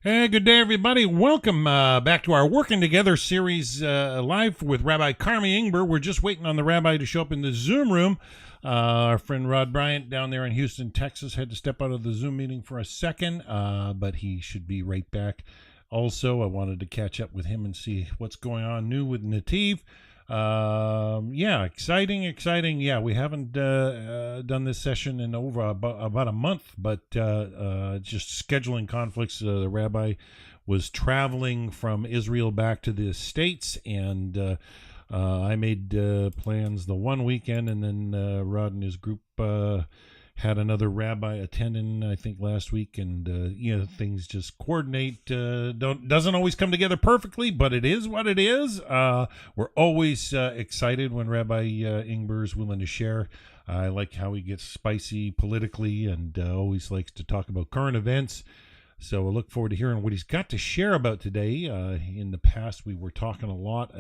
Hey, good day, everybody. Welcome back to our Working Together series live with Rabbi Karmi Ingber. We're just waiting on the rabbi to show up in the Zoom room. Our friend Rod Bryant down there in Houston, Texas, had to step out of the Zoom meeting for a second, but he should be right back. Also, I wanted to catch up with him and see what's going on new with Netiv. Yeah, exciting. Yeah, we haven't done this session in over about a month, but just scheduling conflicts. The rabbi was traveling from Israel back to the States, and I made plans the one weekend, and then Rod and his group had another rabbi attending, I think, last week, and things just coordinate. Doesn't always come together perfectly, but it is what it is. We're always excited when Rabbi Ingber is willing to share. I like how he gets spicy politically and always likes to talk about current events. So I look forward to hearing what he's got to share about today. In the past, we were talking a lot.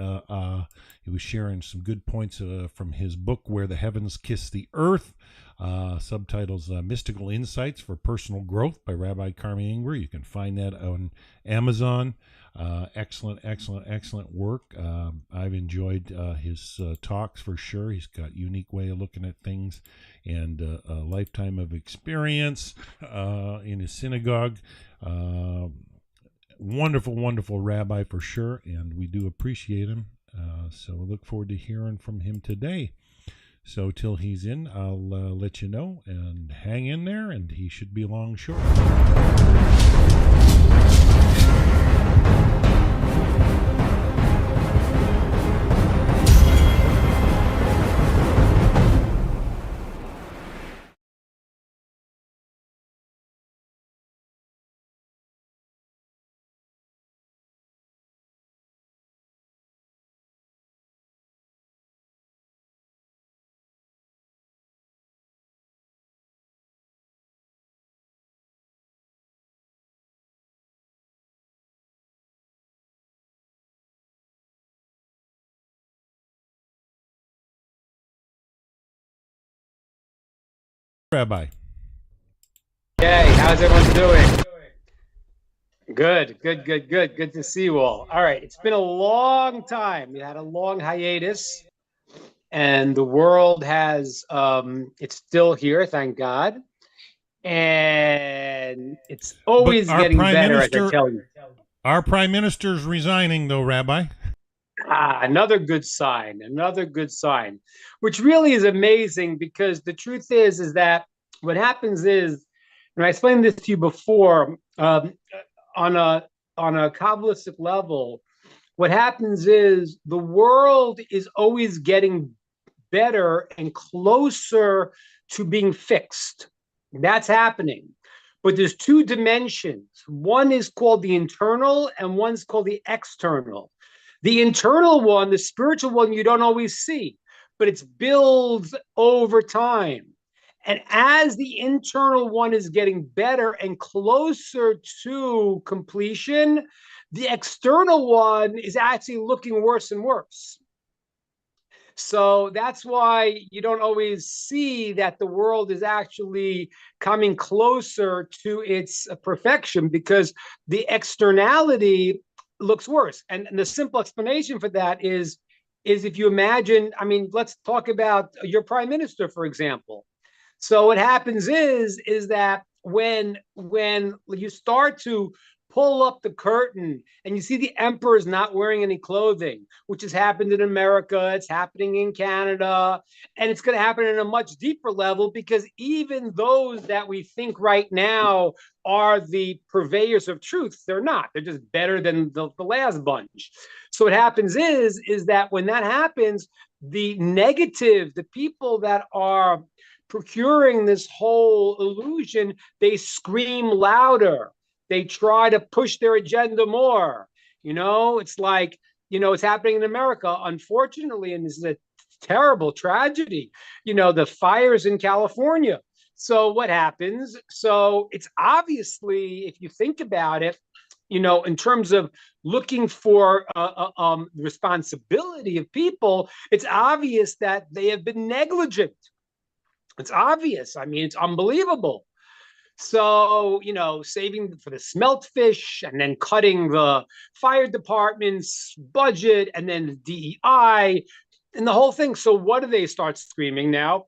He was sharing some good points from his book, Where the Heavens Kiss the Earth. Subtitles Mystical Insights for Personal Growth by Rabbi Karmi Ingber. You can find that on Amazon. Excellent work. I've enjoyed his talks for sure. He's got a unique way of looking at things and a lifetime of experience in his synagogue. Wonderful rabbi for sure, and we do appreciate him. So I look forward to hearing from him today. So till he's in, I'll let you know, and hang in there, and he should be along shortly. Rabbi. Hey, how's everyone doing? Good. Good to see you all. All right, it's been a long time. We had a long hiatus, and the world has it's still here, thank God. And it's But always our getting prime better, as I minister, tell you. our prime minister's resigning, though, Rabbi. Another good sign, which really is amazing because the truth is that what happens is, and I explained this to you before, on a Kabbalistic level, what happens is the world is always getting better and closer to being fixed. That's happening. But there's two dimensions. One is called the internal and one's called the external. The internal one, the spiritual one, you don't always see, but it's builds over time. And as the internal one is getting better and closer to completion, the external one is actually looking worse and worse. So that's why you don't always see that the world is actually coming closer to its perfection, because the externality looks worse. And the simple explanation for that is if you imagine, I mean, let's talk about your prime minister, for example. So what happens is that when you start to pull up the curtain and you see the emperor is not wearing any clothing, which has happened in America, it's happening in Canada, and it's going to happen in a much deeper level, because even those that we think right now are the purveyors of truth, they're not. They're just better than the last bunch. So what happens is that when that happens, the negative, the people that are procuring this whole illusion, they scream louder. They try to push their agenda more. It's like, it's happening in America, unfortunately, and this is a terrible tragedy. The fires in California. So what happens? So it's obviously, if you think about it, in terms of looking for responsibility of people, it's obvious that they have been negligent. It's obvious. I mean, it's unbelievable. So, saving for the smelt fish and then cutting the fire department's budget and then the DEI and the whole thing. So, what do they start screaming now?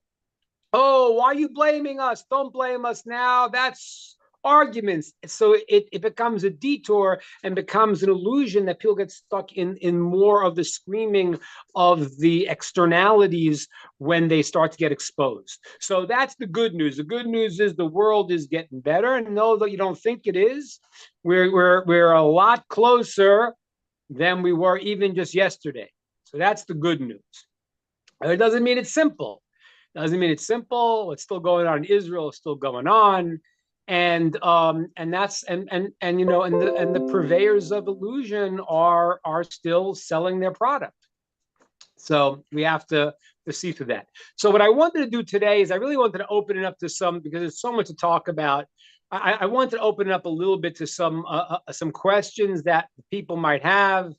Oh, why are you blaming us? Don't blame us now. That's arguments. So it becomes a detour and becomes an illusion that people get stuck in more of the screaming of the externalities when they start to get exposed. So that's the good news. The good news is the world is getting better. And know that you don't think it is, we're a lot closer than we were even just yesterday. So that's the good news. It doesn't mean it's simple. Doesn't mean it's simple. What's still going on in Israel is still going on, and that's and the purveyors of illusion are still selling their product. So we have to see through that. So what I wanted to do today is I really wanted to open it up to some, because there's so much to talk about. I wanted to open it up a little bit to some questions that people might have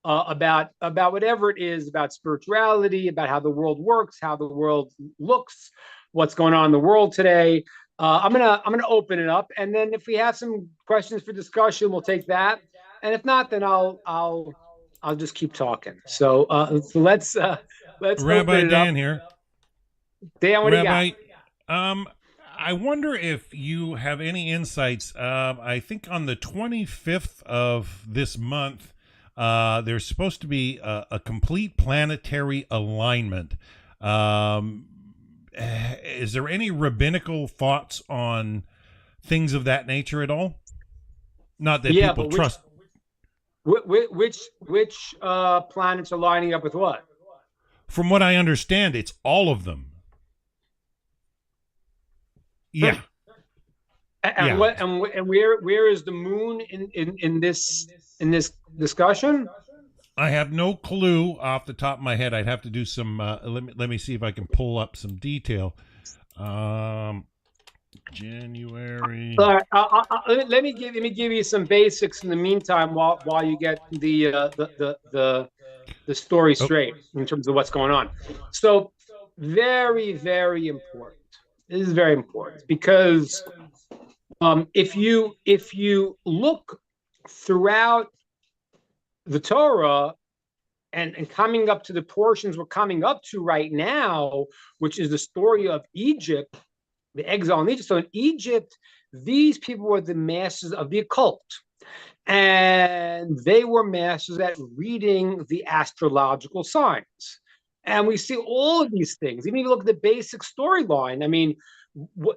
about whatever it is, about spirituality, about how the world works, how the world looks, what's going on in the world today. I'm gonna open it up, and then if we have some questions for discussion, we'll take that. And if not, then I'll just keep talking. So let's Rabbi open it Dan up. here. Dan, what Rabbi, do you got? I wonder if you have any insights. I think on the 25th of this month, there's supposed to be a complete planetary alignment. Is there any rabbinical thoughts on things of that nature at all? Not that people trust. Which planets are lining up with what? From what I understand, it's all of them. Yeah. And Yeah. what and where is the moon in this discussion? I have no clue off the top of my head. I'd have to do some. Let me see if I can pull up some detail. January. All right, let me give you some basics in the meantime while you get the story straight in terms of what's going on. So very, very important. This is very important because if you look throughout the Torah and coming up to the portions we're coming up to right now, which is the story of Egypt, the exile in Egypt. So in Egypt, these people were the masters of the occult. And they were masters at reading the astrological signs. And we see all of these things. Even if you look at the basic storyline, I mean,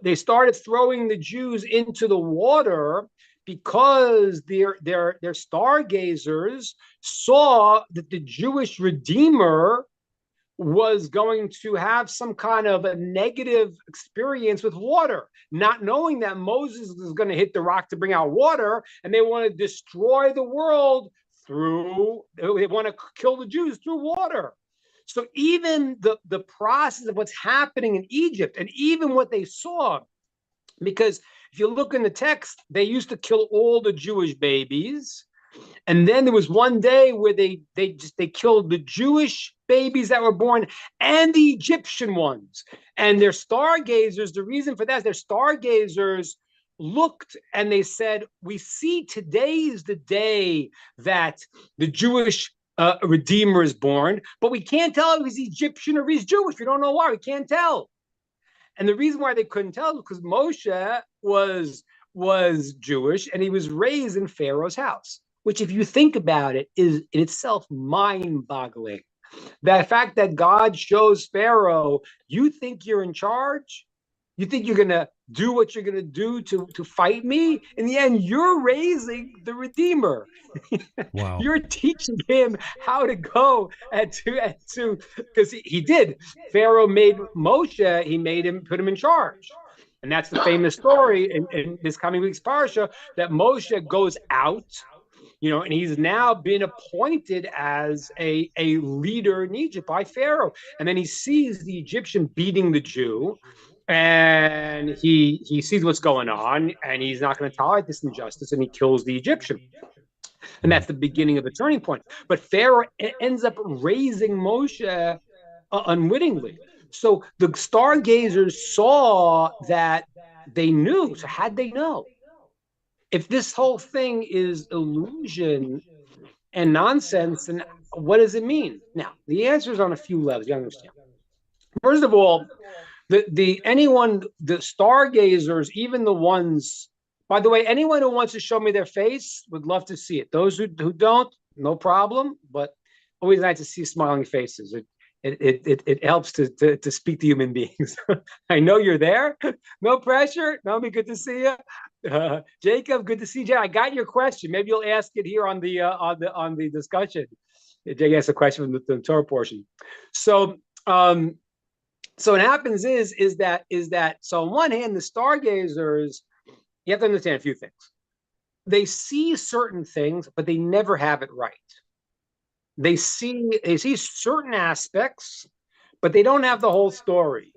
they started throwing the Jews into the water because their stargazers saw that the Jewish Redeemer was going to have some kind of a negative experience with water, not knowing that Moses was going to hit the rock to bring out water, and they want to destroy the world they want to kill the Jews through water. So even the process of what's happening in Egypt, and even what they saw, because if you look in the text, they used to kill all the Jewish babies. And then there was one day where they killed the Jewish babies that were born and the Egyptian ones. And their stargazers, the reason for that is their stargazers looked and they said, we see today is the day that the Jewish Redeemer is born, but we can't tell if he's Egyptian or he's Jewish. We don't know why. We can't tell. And the reason why they couldn't tell is because Moshe was Jewish and he was raised in Pharaoh's house, which, if you think about it, is in itself mind-boggling. That fact that God shows Pharaoh, you think you're in charge? You think you're going to do what you're going to do to fight me? In the end, you're raising the Redeemer. Wow. You're teaching him how to go because he did. Pharaoh made Moshe, put him in charge. And that's the famous story in this coming week's parsha, that Moshe goes out, and he's now been appointed as a leader in Egypt by Pharaoh. And then he sees the Egyptian beating the Jew, and he sees what's going on, and he's not going to tolerate this injustice, and he kills the Egyptian. And that's the beginning of the turning point. But Pharaoh ends up raising Moshe unwittingly. So the stargazers saw that they knew. So how'd they know? If this whole thing is illusion and nonsense, then what does it mean? Now, the answer is on a few levels. You understand. First of all, the stargazers, even the ones, by the way, anyone who wants to show me their face would love to see it. Those who don't, no problem, but always nice to see smiling faces. It helps to speak to human beings. I know you're there. No pressure. Naomi, good to see you. Jacob, good to see you. I got your question. Maybe you'll ask it here on the discussion. Jake asked a question from the Torah portion. So so what happens is that so on one hand, the stargazers, you have to understand a few things. They see certain things, but they never have it right. They see certain aspects, but they don't have the whole story.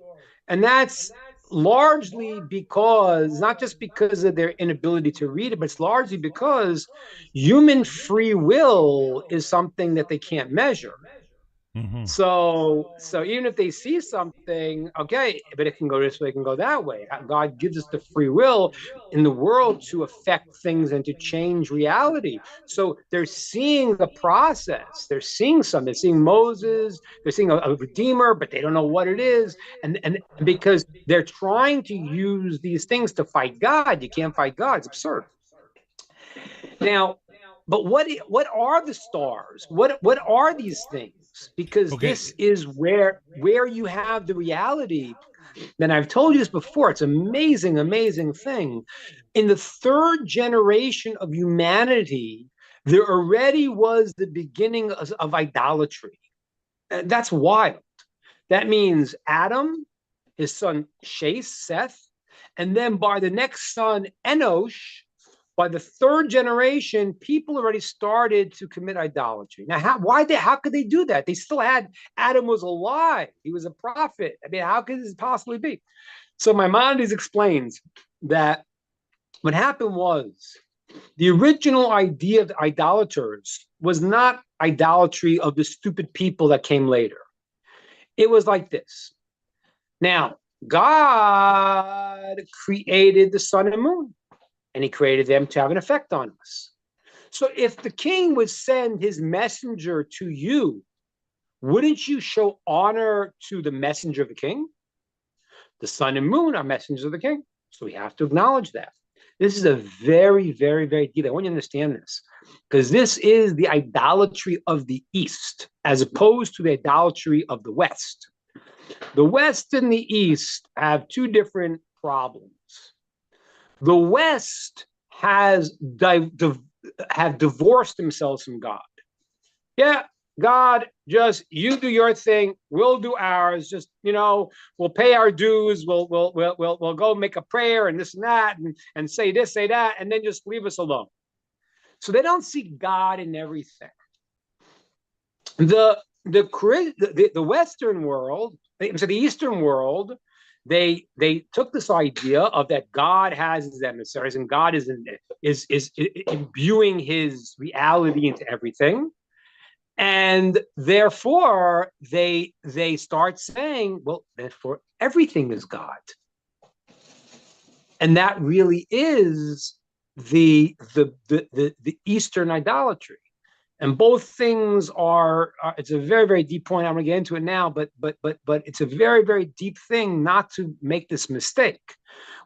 And that's largely because, not just because of their inability to read it, but it's largely because human free will is something that they can't measure. Mm-hmm. So even if they see something, okay, but it can go this way, it can go that way. God gives us the free will in the world to affect things and to change reality. So they're seeing the process. They're seeing something. They're seeing Moses. They're seeing a redeemer, but they don't know what it is. And because they're trying to use these things to fight God, you can't fight God. It's absurd. Now, but what are the stars? What are these things? Because this is where you have the reality. And I've told you this before. It's amazing, amazing thing. In the third generation of humanity, there already was the beginning of idolatry. That's wild. That means Adam, his son Seth, and then by the next son Enosh. By the third generation, people already started to commit idolatry. Now, how could they do that? They still had, Adam was alive. He was a prophet. I mean, how could this possibly be? So Maimonides explains that what happened was the original idea of idolaters was not idolatry of the stupid people that came later. It was like this. Now, God created the sun and moon, and he created them to have an effect on us. So if the king would send his messenger to you, wouldn't you show honor to the messenger of the king? The sun and moon are messengers of the king. So we have to acknowledge that. This is a very, very, very deep. I want you to understand this, because this is the idolatry of the East, as opposed to the idolatry of the West. The West and the East have two different problems. The West have divorced themselves from God. Yeah, God, just you do your thing, we'll do ours. Just we'll pay our dues. We'll go make a prayer and this and that and say this, say that, and then just leave us alone. So they don't see God in everything. The Western world, so the Eastern world. They took this idea of that God has his emissaries and God is imbuing his reality into everything, and therefore they start saying, well, therefore everything is God, and that really is the Eastern idolatry. And both things are it's a very, very deep point. I'm going to get into it now, but it's a very, very deep thing not to make this mistake.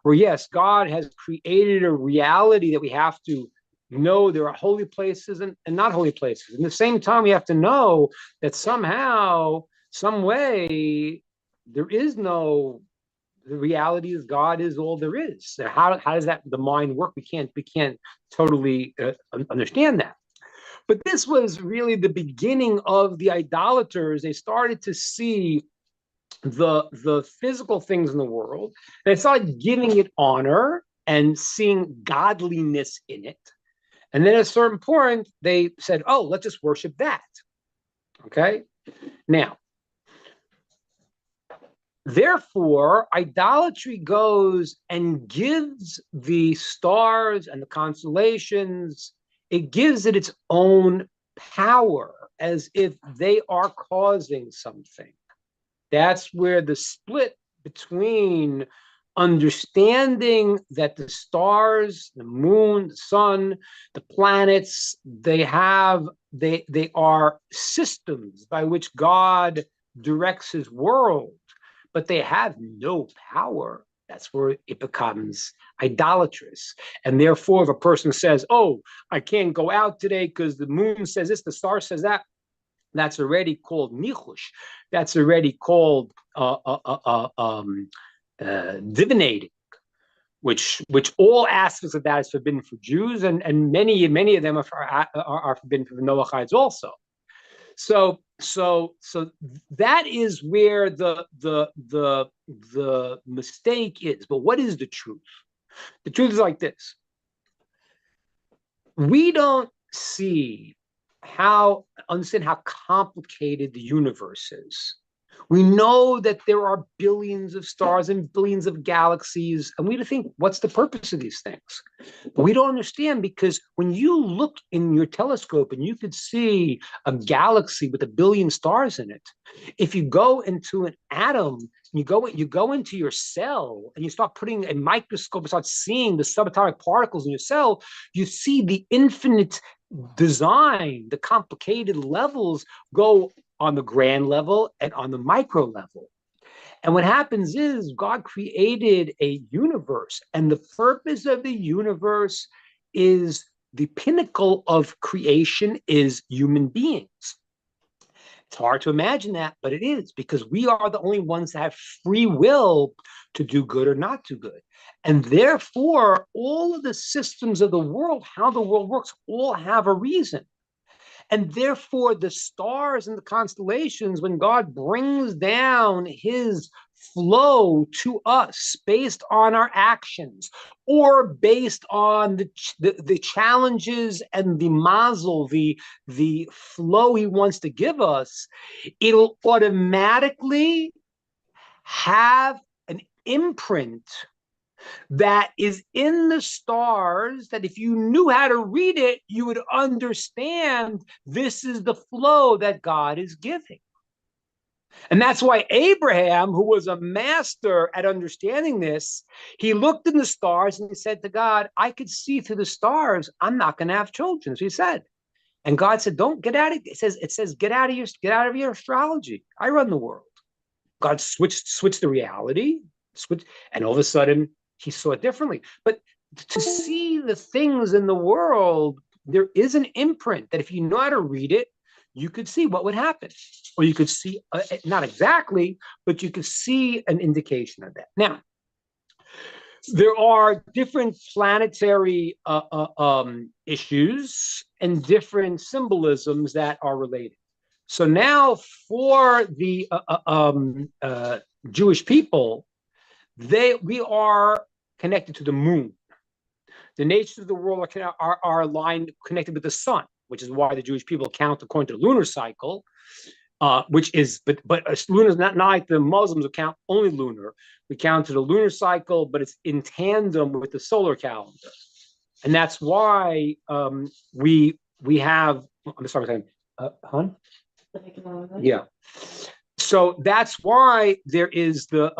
Where yes, God has created a reality that we have to know there are holy places and not holy places. At the same time, we have to know that somehow, some way, there is no. The reality is God is all there is. So how does the mind work? We can't totally understand that. But this was really the beginning of the idolaters. They started to see the physical things in the world. They started giving it honor and seeing godliness in it. And then at a certain point, they said, oh, let's just worship that. Okay? Now, therefore, idolatry goes and gives the stars and the constellations, it gives it its own power, as if they are causing something. That's where the split between understanding that the stars, the moon, the sun, the planets, they are systems by which God directs his world, but they have no power. That's where it becomes idolatrous. And therefore, if a person says, oh, I can't go out today because the moon says this, the star says that, that's already called nichush. That's already called divinating, which all aspects of that is forbidden for Jews, and many of them are forbidden for the Noachites also. So that is where the mistake is. But what is the truth? The truth is like this: we don't understand how complicated the universe is. We know that there are billions of stars and billions of galaxies, and we think, what's the purpose of these things? But we don't understand, because when you look in your telescope and you could see a galaxy with 1 billion stars in it, if you go into an atom, you go into your cell and you start putting a microscope and start seeing the subatomic particles in your cell, you see the infinite design, the complicated levels go on the grand level and on the micro level. And what happens is God created a universe, and the purpose of the universe is, the pinnacle of creation is human beings. It's hard to imagine that, but it is, because we are the only ones that have free will to do good or not do good. And therefore, all of the systems of the world, how the world works, all have a reason. And therefore, the stars and the constellations, when God brings down his flow to us based on our actions, or based on the challenges and the mazel, the flow he wants to give us, it'll automatically have an imprint that is in the stars, that if you knew how to read it, you would understand this is the flow that God is giving. And that's why Abraham, who was a master at understanding this, he looked in the stars and he said to God, I could see through the stars, I'm not going to have children. So he said. And God said, don't get out of it. It says, get out of your astrology. I run the world. God switched the reality, and all of a sudden he saw it differently. But to see the things in the world, there is an imprint that if you know how to read it, you could see what would happen. Or you could see, not exactly, but you could see an indication of that. Now, there are different planetary issues and different symbolisms that are related. So now for the Jewish people, we are connected to the moon. The nations of the world are aligned, connected with the sun, which is why the Jewish people count according to the lunar cycle, which is, but lunar is not like the Muslims who count only lunar. We count to the lunar cycle, but it's in tandem with the solar calendar, and that's why we have. I'm sorry, hon. Yeah. So that's why there is the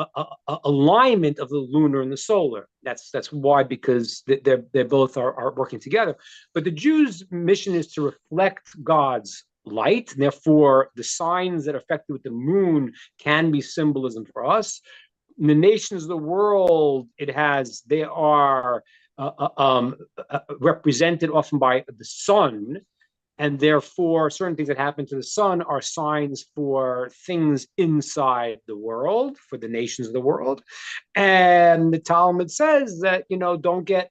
alignment of the lunar and the solar. That's why, because they both are working together. But the Jews' mission is to reflect God's light. And therefore, the signs that are affected with the moon can be symbolism for us. In the nations of the world, they are represented often by the sun. And therefore, certain things that happen to the sun are signs for things inside the world, for the nations of the world. And the Talmud says that, don't get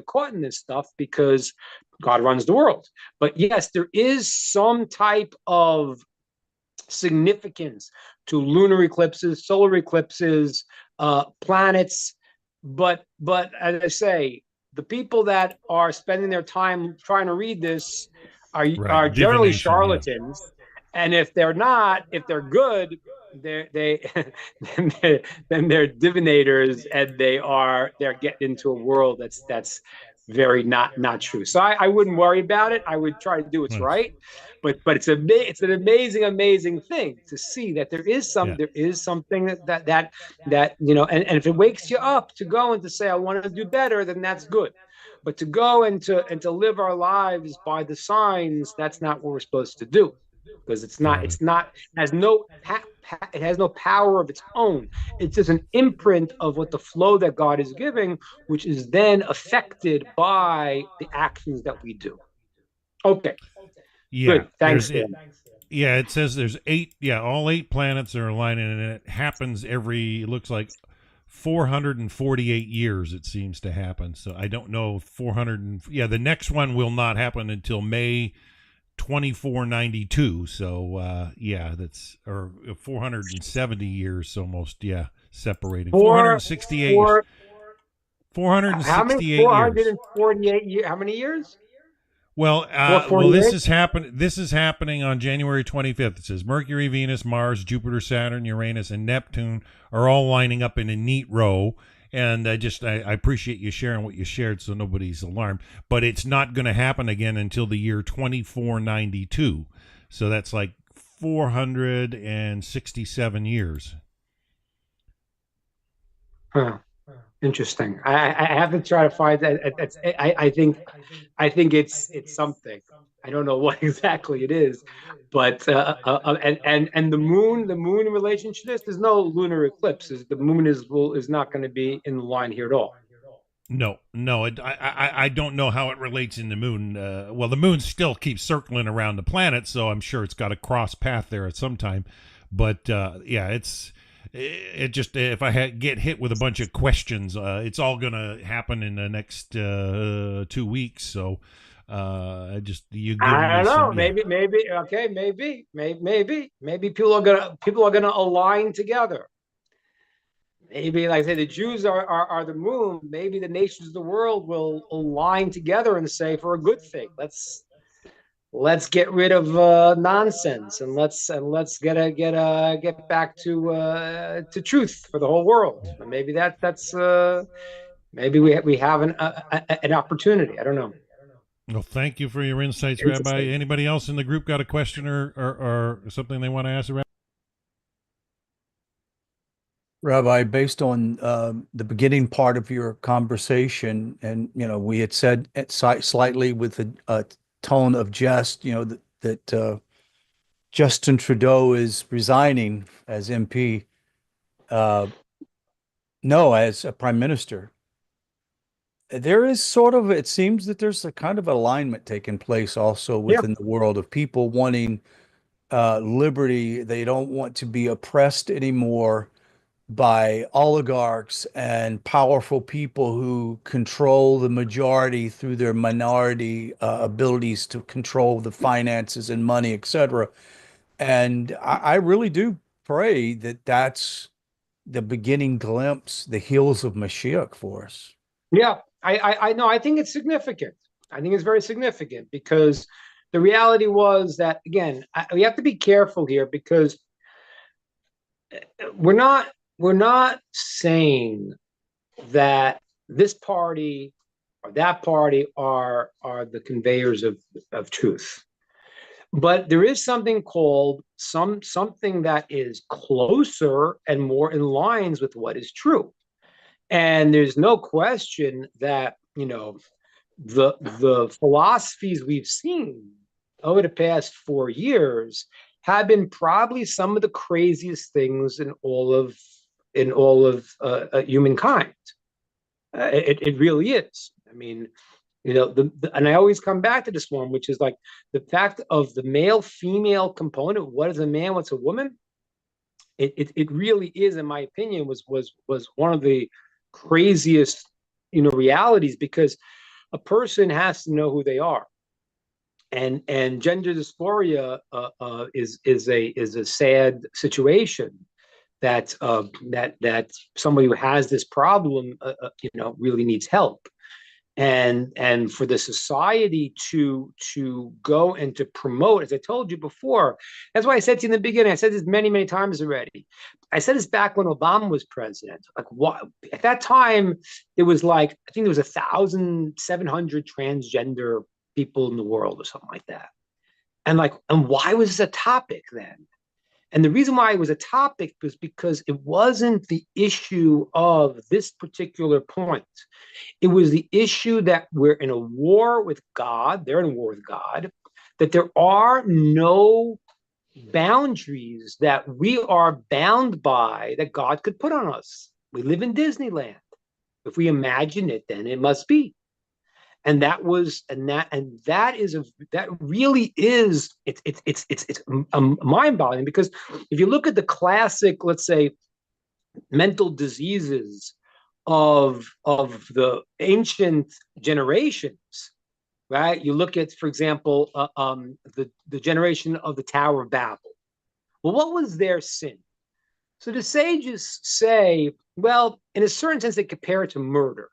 caught in this stuff, because God runs the world. But yes, there is some type of significance to lunar eclipses, solar eclipses, planets. But as I say, the people that are spending their time trying to read this are generally charlatans, and if they're good, then they're divinators, and they're getting into a world that's very not true. So I wouldn't worry about it. I would try to do what's right. but it's an amazing thing to see that there is Yeah. something that and if it wakes you up to go and to say I want to do better, then that's good. But to go and to live our lives by the signs, that's not what we're supposed to do, because Totally. it has no power of its own. It's just an imprint of what the flow that God is giving, which is then affected by the actions that we do. Okay, Yeah. good. Thanks, There's it. Dan. Yeah, it says there's 8. Yeah, all 8 planets are aligning, and it happens every. It looks like 448 years. It seems to happen. So I don't know. 400. Yeah, the next one will not happen until May 2492. So yeah, that's or 470 years almost. Yeah, separating Four, 468. four, how many? 468 years. 448 years. How many years? Well, this 448. is happen. This is happening on January 25th. It says Mercury, Venus, Mars, Jupiter, Saturn, Uranus, and Neptune are all lining up in a neat row. And I appreciate you sharing what you shared, so nobody's alarmed. But it's not going to happen again until the year 2492. So that's like 467 years. Huh. Interesting. I have to try to find that. I think it's something. I don't know what exactly it is, but and the moon in relation to this. There's no lunar eclipses. The moon is not going to be in the line here at all. No, I don't know how it relates in the moon. Well, the moon still keeps circling around the planet, so I'm sure it's got a cross path there at some time. But yeah, it just if I get hit with a bunch of questions, it's all gonna happen in the next 2 weeks. So you give I me don't know. some, yeah. Maybe people are gonna align together. Maybe, like I say, the Jews are the moon. Maybe the nations of the world will align together and say, for a good thing, let's get rid of nonsense, and let's get back to truth for the whole world. And maybe that's maybe we have an opportunity. I don't know. Well, thank you for your insights, Rabbi. Interesting. Anybody else in the group got a question or something they want to ask? Rabbi, based on the beginning part of your conversation, and we had said slightly with a tone of jest, that Justin Trudeau is resigning as MP. No, as a prime minister. There is it seems that there's a kind of alignment taking place also within the world of people wanting liberty. They don't want to be oppressed anymore by oligarchs and powerful people who control the majority through their minority abilities to control the finances and money, etc. And I really do pray that that's the beginning glimpse, the heels of Mashiach for us. Yeah, I know. I think it's significant. I think it's very significant, because the reality was that, again, we have to be careful here, because we're not saying that this party or that party are the conveyors of truth. But there is something called something that is closer and more in lines with what is true. And there's no question that, the philosophies we've seen over the past 4 years have been probably some of the craziest things in all of humankind. It really is. I mean, and I always come back to this one, which is like the fact of the male-female component. What is a man? What's a woman? It really is, in my opinion, was one of the craziest realities, because a person has to know who they are, and gender dysphoria is a sad situation that somebody who has this problem really needs help. And for the society to go and to promote, as I told you before, that's why I said to you in the beginning, I said this many times already. I said this back when Obama was president. Like, what at that time, there was I think there was 1,700 transgender people in the world or something like that. And why was this a topic then? And the reason why it was a topic was because it wasn't the issue of this particular point. It was the issue that we're in a war with God, they're in a war with God, that there are no boundaries that we are bound by that God could put on us. We live in Disneyland. If we imagine it, then it must be. And that really is it's mind-boggling, because if you look at the classic, let's say, mental diseases of the ancient generations, right? You look at, for example, the generation of the Tower of Babel. Well, what was their sin? So the sages say, well, in a certain sense, they compare it to murder.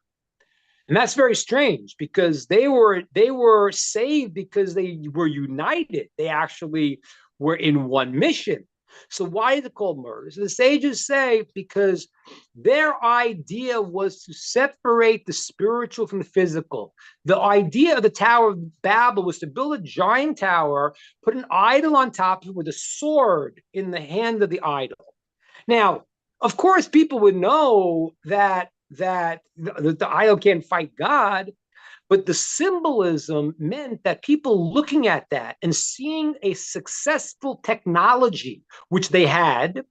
And that's very strange, because they were saved because they were united. They actually were in one mission. So why is it called murder? So the sages say because their idea was to separate the spiritual from the physical. The idea of the Tower of Babel was to build a giant tower, put an idol on top of it with a sword in the hand of the idol. Now, of course, people would know that the idol can't fight God, but the symbolism meant that people looking at that and seeing a successful technology, which they had,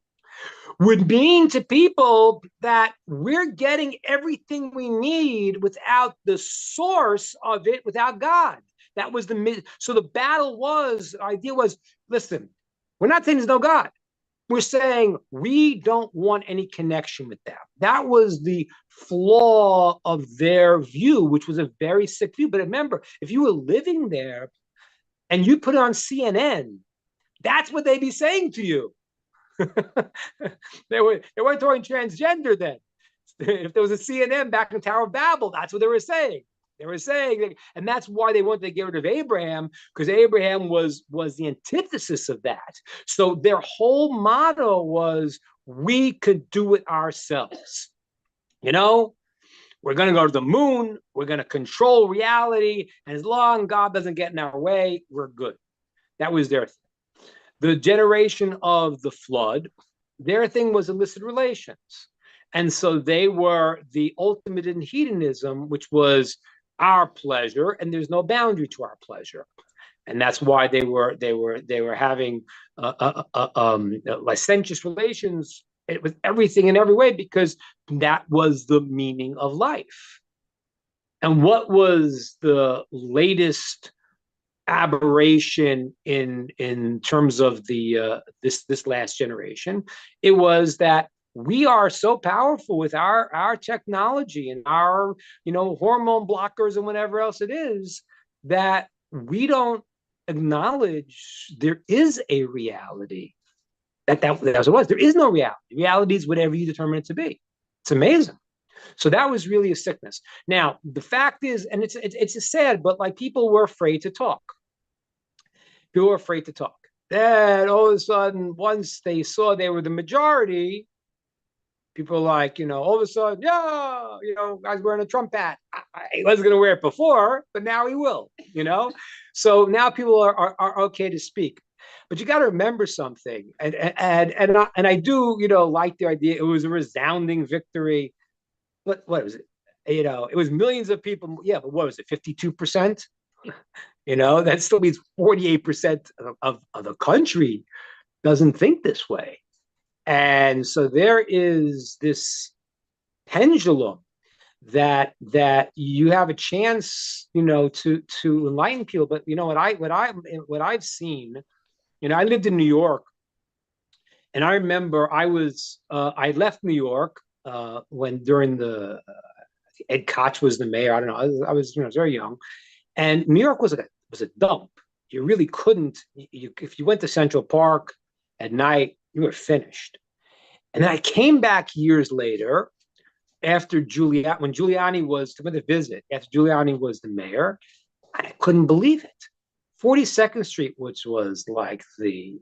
would mean to people that we're getting everything we need without the source of it, without God. That was so the idea was, listen, we're not saying there's no God. We're saying we don't want any connection with them. That was the flaw of their view, which was a very sick view. But remember, if you were living there and you put it on CNN, that's what they'd be saying to you. They weren't talking transgender then. If there was a CNN back in Tower of Babel, that's what they were saying. They were saying, and that's why they wanted to get rid of Abraham, because Abraham was the antithesis of that. So their whole motto was, we could do it ourselves. We're going to go to the moon, we're going to control reality, and as long as God doesn't get in our way, we're good. That was their thing. The generation of the flood, their thing was illicit relations. And so they were the ultimate in hedonism, which was our pleasure, and there's no boundary to our pleasure. And that's why they were having licentious relations with everything in every way, because that was the meaning of life. And what was the latest aberration in terms of the this last generation? It was that we are so powerful with our technology and our hormone blockers and whatever else it is, that we don't acknowledge there is a reality. That's what it was. There is no reality. Reality is whatever you determine it to be. It's amazing. So that was really a sickness. Now the fact is, and it's sad, but like people were afraid to talk. People were afraid to talk. Then all of a sudden, once they saw they were the majority, people like, all of a sudden, guy's wearing a Trump hat. He wasn't going to wear it before, but now he will, So now people are okay to speak. But you got to remember something. And I do, like the idea. It was a resounding victory. What was it? It was millions of people. Yeah, but what was it? 52%? That still means 48% of the country doesn't think this way. And so there is this pendulum that you have a chance, to enlighten people. But what I've seen, I lived in New York, and I remember I left New York when during the Ed Koch was the mayor. I don't know. I was very young, and New York was a dump. You really couldn't. If you went to Central Park at night, you were finished. And then I came back years later, after when Giuliani was to visit, after Giuliani was the mayor, and I couldn't believe it. 42nd Street, which was like the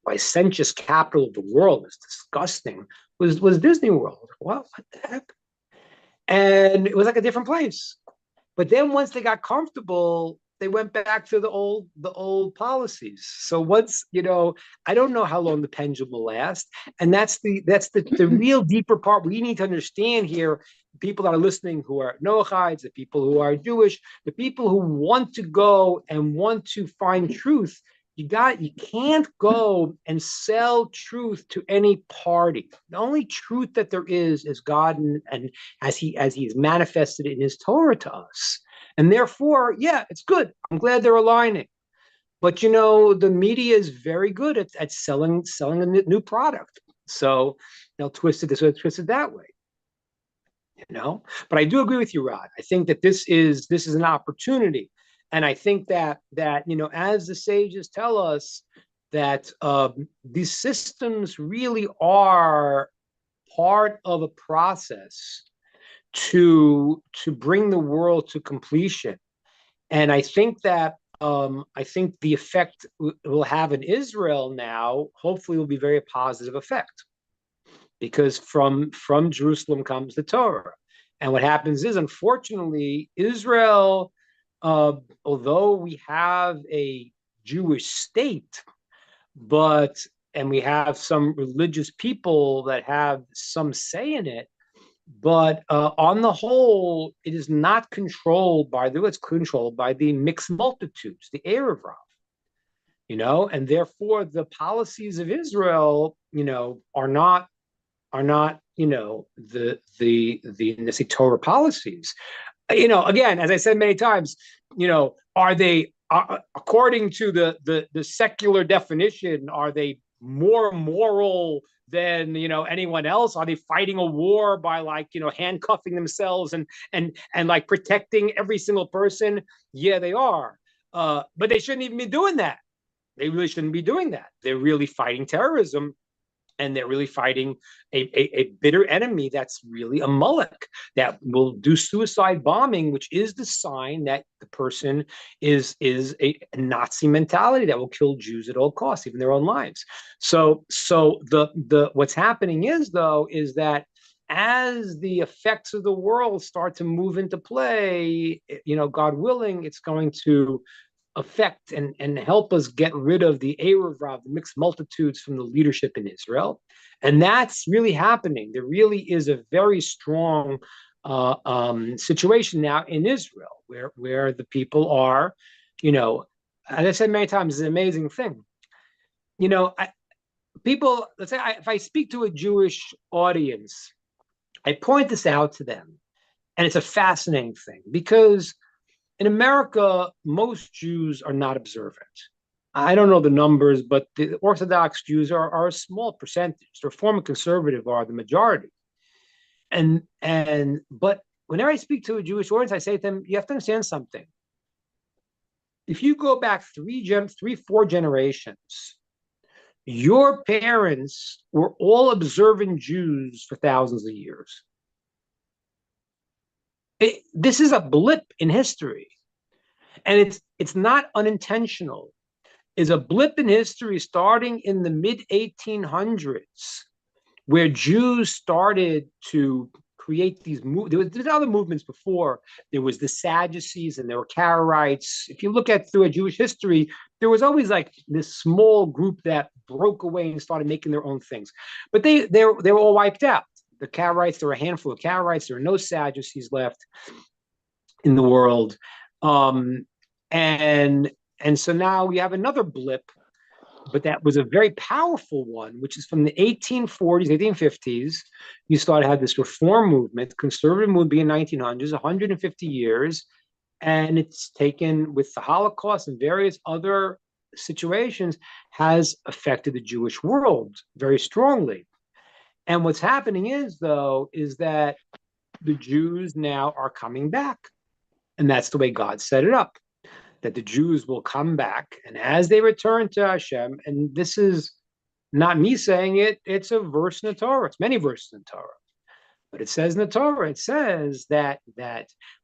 licentious capital of the world, was disgusting, was Disney World. What the heck? And it was like a different place. But then once they got comfortable, they went back to the old policies. So once, I don't know how long the pendulum will last. And that's the real deeper part we need to understand here. People that are listening who are Noachites, the people who are Jewish, the people who want to go and want to find truth. You can't go and sell truth to any party. The only truth that there is God, and as he's manifested in his Torah to us. And therefore, yeah, it's good. I'm glad they're aligning. But the media is very good at selling a new product. So they'll twist it this way, twist it that way. But I do agree with you, Rod. I think that this is an opportunity. And I think that as the sages tell us, that these systems really are part of a process to bring the world to completion. And I think that the effect we'll have in Israel now, hopefully, will be very positive effect, because from Jerusalem comes the Torah. And what happens is, unfortunately, Israel, although we have a Jewish state, and we have some religious people that have some say in it, but on the whole, it is not controlled by it's controlled by the mixed multitudes, the Erev Rav, and therefore the policies of Israel, are not, the Torah policies. Again, as I said many times, are they, according to the secular definition, are they more moral than anyone else? Are they fighting a war by handcuffing themselves and like protecting every single person? Yeah, they are. But they shouldn't even be doing that. They really shouldn't be doing that. They're really fighting terrorism. And they're really fighting a bitter enemy that's really a Molech that will do suicide bombing, which is the sign that the person is a Nazi mentality that will kill Jews at all costs, even their own lives. So the what's happening is that as the effects of the world start to move into play, God willing, it's going to affect and help us get rid of the Erev Rav, the mixed multitudes, from the leadership in Israel. And that's really happening. There really is a very strong situation now in Israel where the people are, as I said many times, it's an amazing thing. People, let's say if I speak to a Jewish audience, I point this out to them. And it's a fascinating thing, because in America, most Jews are not observant. I don't know the numbers, but the Orthodox Jews are a small percentage. The Reform and Conservative are the majority. But whenever I speak to a Jewish audience, I say to them, you have to understand something. If you go back 4 generations, your parents were all observant Jews for thousands of years. This is a blip in history, and it's not unintentional. It's a blip in history starting in the mid-1800s, where Jews started to create these movements. There was other movements before. There was the Sadducees and there were Karaites. If you look through a Jewish history, there was always like this small group that broke away and started making their own things. But they were all wiped out. The Karaites, there were a handful of Karaites. There were no Sadducees left in the world. And so now we have another blip, but that was a very powerful one, which is from the 1840s, 1850s. You started to have this reform movement, conservative movement in the 1900s, 150 years. And it's taken, with the Holocaust and various other situations, has affected the Jewish world very strongly. And what's happening is that the Jews now are coming back. And that's the way God set it up, that the Jews will come back. And as they return to Hashem, and this is not me saying it, it's a verse in the Torah. It's many verses in the Torah. But it says in the Torah, it says that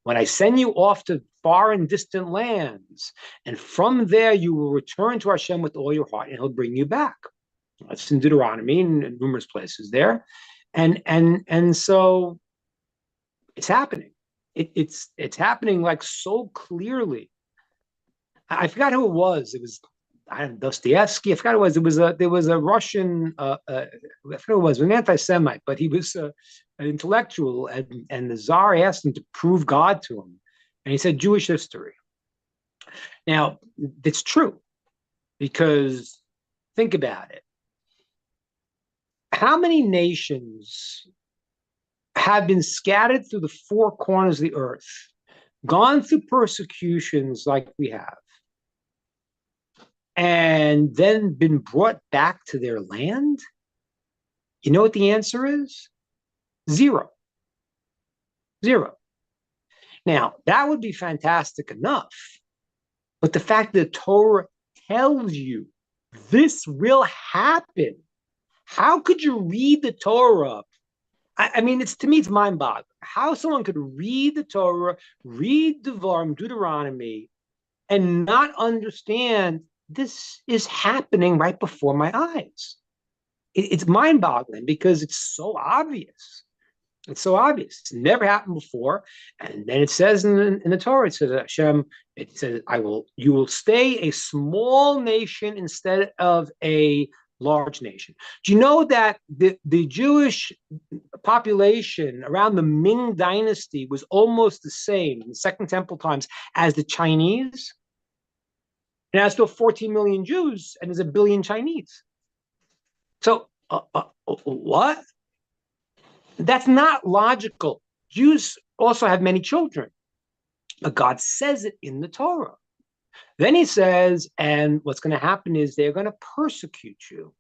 when I send you off to far and distant lands, and from there you will return to Hashem with all your heart, and he'll bring you back. That's in Deuteronomy and numerous places there. And so it's happening. It's happening like so clearly I forgot who it was. It was, I don't know, Dostoevsky. I forgot who it was. There was a Russian. I forgot who it was. An anti-Semite, but he was an intellectual, and the Tsar asked him to prove God to him, and he said Jewish history. Now, it's true, because think about it. How many nations have been scattered through the four corners of the earth, gone through persecutions like we have, and then been brought back to their land? You know what the answer is? Zero. Zero. Now, that would be fantastic enough, but the fact that Torah tells you this will happen, how could you read the Torah? I mean, to me, it's mind-boggling. How someone could read the Torah, read Devarim, Deuteronomy, and not understand this is happening right before my eyes. It's mind-boggling because it's so obvious. It's so obvious. It's never happened before. And then it says in the Torah, it says, Hashem, it says, you will stay a small nation instead of a large nation. Do you know that the Jewish population around the Ming Dynasty was almost the same in the Second Temple times as the Chinese? And there's still 14 million Jews, and there's 1 billion Chinese. So, what? That's not logical. Jews also have many children, but God says it in the Torah. Then he says, and what's going to happen is they're going to persecute you.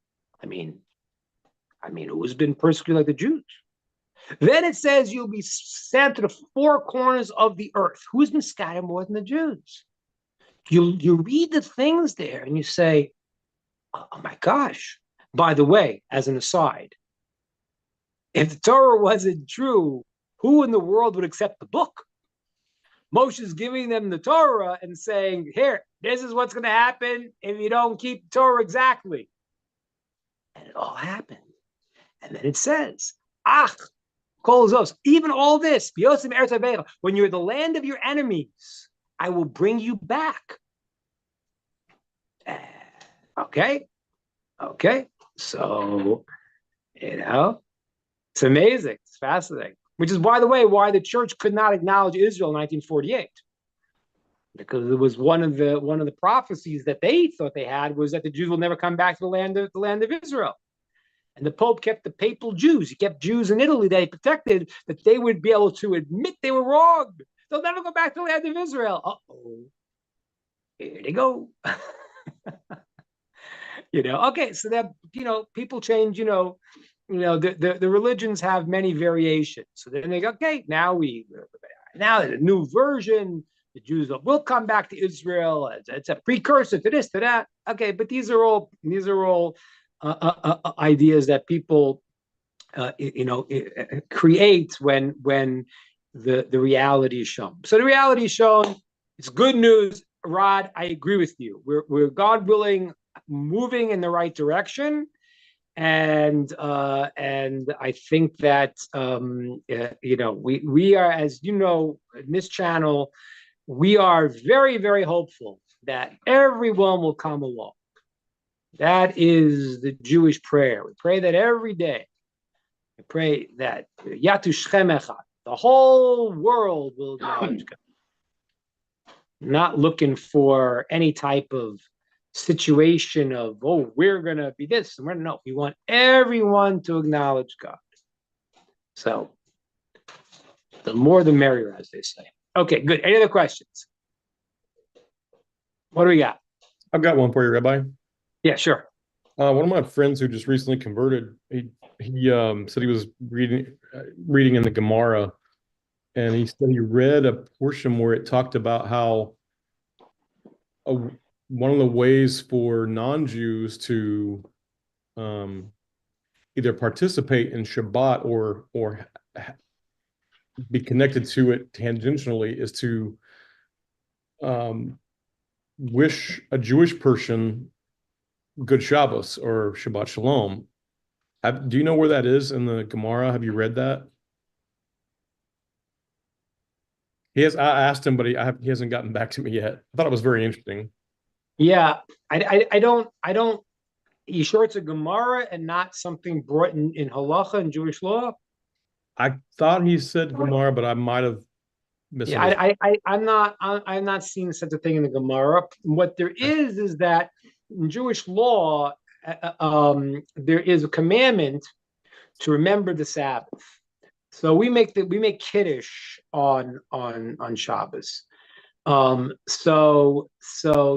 I mean, who's been persecuted like the Jews? Then it says you'll be sent to the four corners of the earth. Who's been scattered more than the Jews? You read the things there and you say, oh my gosh. By the way, as an aside, if the Torah wasn't true, who in the world would accept the book? Moshe's giving them the Torah and saying, here, this is what's going to happen if you don't keep the Torah exactly. And it all happened. And then it says, even all this, when you're the land of your enemies, I will bring you back. Okay. So, it's amazing. It's fascinating. Which is, by the way, why the church could not acknowledge Israel in 1948. Because it was one of the prophecies that they thought they had was that the Jews will never come back to the land of Israel. And the Pope kept the papal Jews. He kept Jews in Italy that he protected, that they would be able to admit they were wrong. They'll never go back to the land of Israel. Uh-oh. Here they go. Okay, so that, people change, the religions have many variations. So then they go, okay, now there's a new version. The Jews will come back to Israel. It's a precursor to this, to that. Okay, but these are all ideas that people, create when the reality is shown. So the reality is shown. It's good news, Rod. I agree with you. We're God willing, moving in the right direction. And I think that we are, as you know, in this channel, we are very, very hopeful that everyone will come along. That is the Jewish prayer. We pray that every day. We pray that Yatu Shchem Echad, the whole world will acknowledge God. Not looking for any type of situation of, we're going to be this. And no, we want everyone to acknowledge God. So the more the merrier, as they say. Okay, good. Any other questions? What do we got? I've got one for you, Rabbi. Yeah, sure. One of my friends who just recently converted, he said he was reading in the Gemara, and he said he read a portion where it talked about how one of the ways for non-Jews to either participate in Shabbat or be connected to it tangentially is to wish a Jewish person good Shabbos or Shabbat Shalom. Do you know where that is in the Gemara? Have you read that? I asked him, but he hasn't gotten back to me yet. I thought it was very interesting. Yeah, I don't. You sure it's a Gemara and not something brought in halacha and Jewish law? I thought he said Gemara, but I might have Yeah, misunderstood. I'm not seeing such a thing in the Gemara. What there is that in Jewish law, there is a commandment to remember the Sabbath. So we make kiddush on Shabbos. So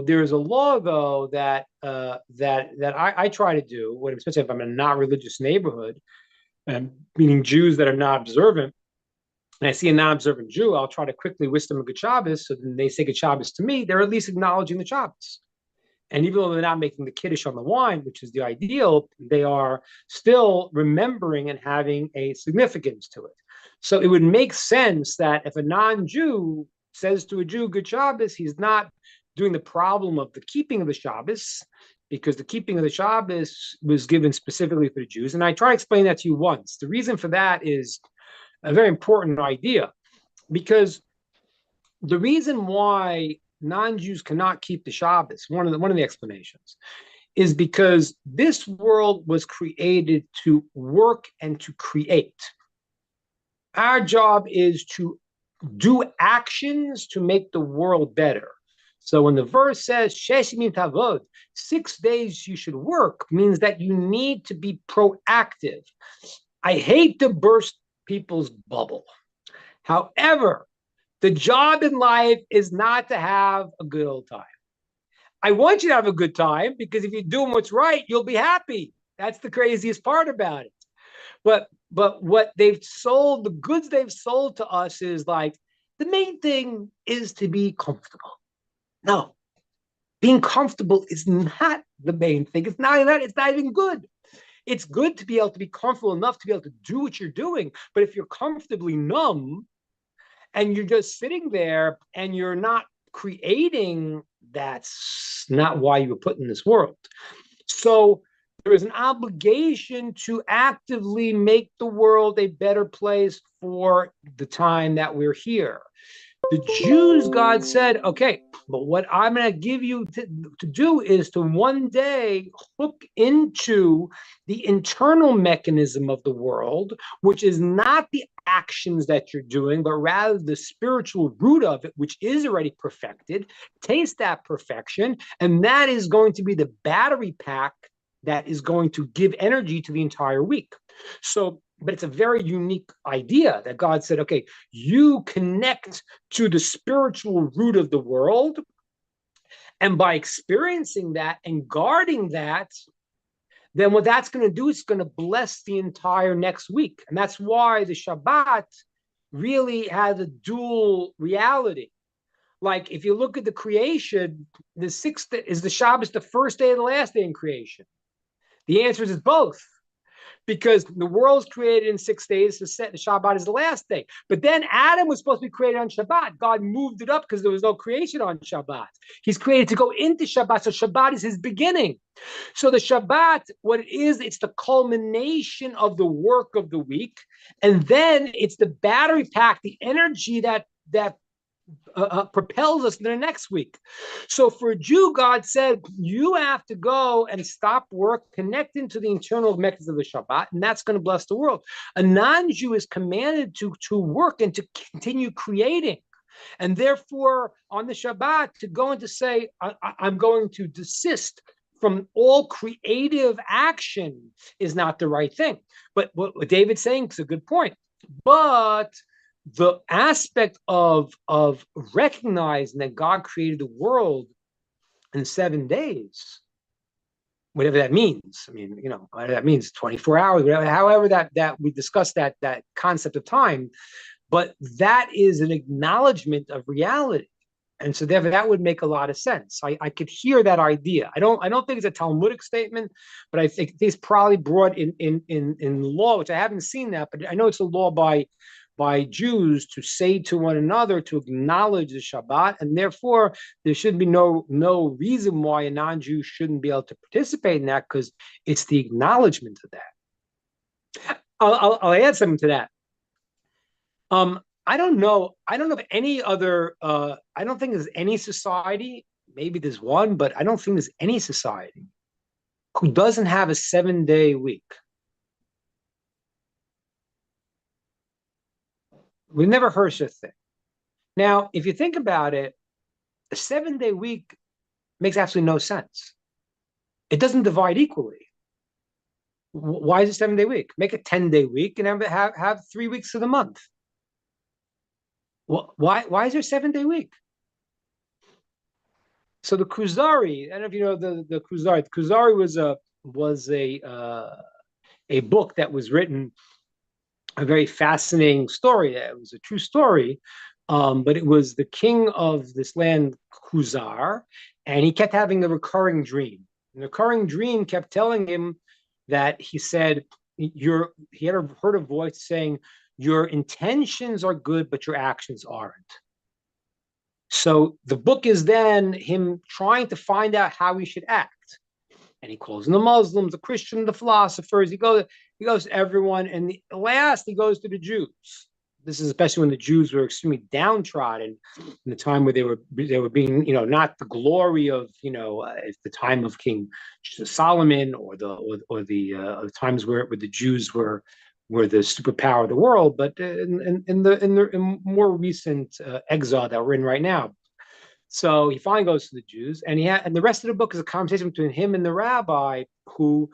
there's a law though that I try to do, when especially if I'm in a not religious neighborhood, and meaning Jews that are not observant, and I see a non-observant Jew, I'll try to quickly wish them a good Shabbos. So then they say good Shabbos to me, they're at least acknowledging the Shabbos. And even though they're not making the kiddush on the wine, which is the ideal, they are still remembering and having a significance to it. So it would make sense that if a non-Jew says to a Jew, good Shabbos, he's not doing the problem of the keeping of the Shabbos, because the keeping of the Shabbos was given specifically for the Jews. And I try to explain that to you once. The reason for that is a very important idea, because the reason why non-Jews cannot keep the Shabbos, one of the explanations, is because this world was created to work and to create. Our job is to do actions to make the world better. So when the verse says, Shesh Yamim Tavod, 6 days you should work, means that you need to be proactive. I hate to burst people's bubble. However, the job in life is not to have a good old time. I want you to have a good time, because if you're doing what's right, you'll be happy. That's the craziest part about it. But what they've sold, the goods they've sold to us is like, the main thing is to be comfortable. No, being comfortable is not the main thing. It's not even good. It's good to be able to be comfortable enough to be able to do what you're doing. But if you're comfortably numb and you're just sitting there and you're not creating, that's not why you were put in this world. So there is an obligation to actively make the world a better place for the time that we're here. The Jews, God said, okay, but what I'm going to give you to do is to one day hook into the internal mechanism of the world, which is not the actions that you're doing, but rather the spiritual root of it, which is already perfected. Taste that perfection, and that is going to be the battery pack that is going to give energy to the entire week. So, but it's a very unique idea that God said, okay, you connect to the spiritual root of the world, and by experiencing that and guarding that, then what that's going to do is going to bless the entire next week. And that's why the Shabbat really has a dual reality. Like if you look at the creation, the sixth is the Shabbos, the first day of the last day in creation. The answer is both, because the world's created in 6 days. The Shabbat is the last day. But then Adam was supposed to be created on Shabbat. God moved it up because there was no creation on Shabbat. He's created to go into Shabbat. So Shabbat is his beginning. So the Shabbat, what it is, it's the culmination of the work of the week. And then it's the battery pack, the energy that propels us in the next week. So for a Jew, God said, you have to go and stop work, connect into the internal mechanism of the Shabbat, and that's going to bless the world. A non-Jew is commanded to work and to continue creating. And therefore, on the Shabbat, to go and to say, I'm going to desist from all creative action is not the right thing. But what David's saying is a good point. But the aspect of recognizing that God created the world in 7 days, whatever that means. I mean, whatever that means, 24 hours, whatever, however that we discussed that concept of time, but that is an acknowledgement of reality. And so therefore that would make a lot of sense. I could hear that idea. I don't think it's a Talmudic statement, but I think it's probably brought in law, which I haven't seen that, but I know it's a law by Jews to say to one another, to acknowledge the Shabbat, and therefore there should be no reason why a non-Jew shouldn't be able to participate in that, because it's the acknowledgement of that. I'll add something to that. I don't know of any other. I don't think there's any society maybe there's one, but I don't think there's any society who doesn't have a 7-day week. We've never heard such a thing. Now, if you think about it, a 7-day week makes absolutely no sense. It doesn't divide equally. Why is it a 7-day week? Make a 10-day week and have 3 weeks of the month. Why is there a 7-day week? So the Kuzari, I don't know if you know the Kuzari. The Kuzari was a book that was written, a very fascinating story. It was a true story, but it was the king of this land, Kuzar, and he kept having a recurring dream. And the recurring dream kept telling him that he said, he had heard a voice saying, your intentions are good, but your actions aren't. So the book is then him trying to find out how he should act. And he calls in the Muslims, the Christian, the philosophers. He goes to everyone. And last, he goes to the Jews. This is especially when the Jews were extremely downtrodden in the time where they were being, not the glory of, the time of King Solomon or the times where the Jews were the superpower of the world, but in more recent exile that we're in right now. So he finally goes to the Jews, and the rest of the book is a conversation between him and the rabbi, who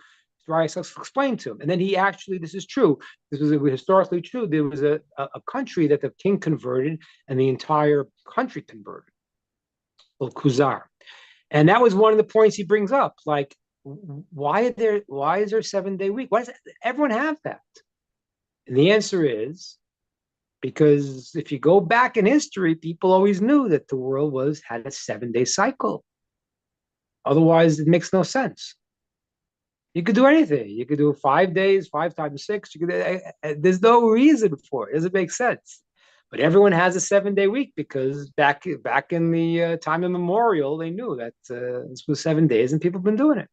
Rabbi explained to him. And then he actually, this is true, this was historically true, there was a country that the king converted, and the entire country converted, well, Kuzar. And that was one of the points he brings up, like, why is there a 7-day week? Why does everyone have that? And the answer is because if you go back in history, people always knew that the world had a 7-day cycle. Otherwise, it makes no sense. You could do anything. You could do 5 days, 5 times 6. There's no reason for it. It doesn't make sense. But everyone has a 7-day week because back in the time immemorial, they knew that this was 7 days, and people have been doing it.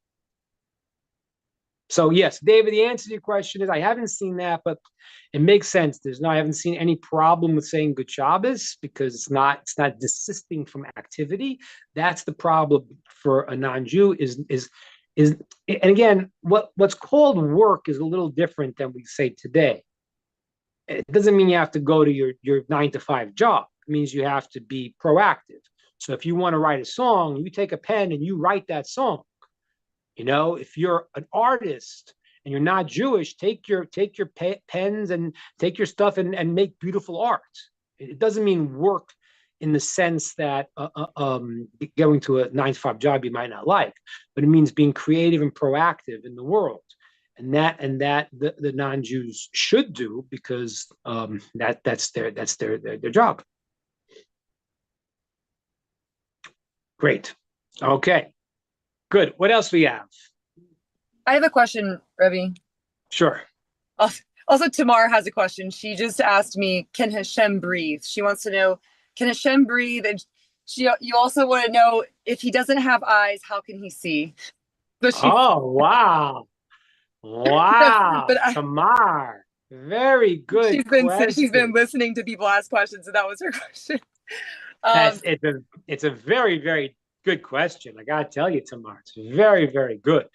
So yes, David, the answer to your question is I haven't seen that, but it makes sense. I haven't seen any problem with saying Good Shabbos because it's not desisting from activity. That's the problem for a non-Jew is and again, what's called work is a little different than we say today. It doesn't mean you have to go to your 9-to-5 job. It means you have to be proactive. So if you want to write a song, you take a pen and you write that song. If you're an artist and you're not Jewish, take your pens and take your stuff and make beautiful art. It doesn't mean work in the sense that going to a 9-to-5 job you might not like, but it means being creative and proactive in the world, and that the non-Jews should do because that's their job. Great. Okay. Good. What else we have? I have a question, Rabbi. Sure. Also, Tamar has a question. She just asked me, can Hashem breathe? She wants to know, can Hashem breathe? And you also want to know, if he doesn't have eyes, how can he see? Wow. Wow. But Tamar. Very good She's been listening to people ask questions, and that was her question. It's a very, very good question. I gotta tell you, Tamar, it's very, very good.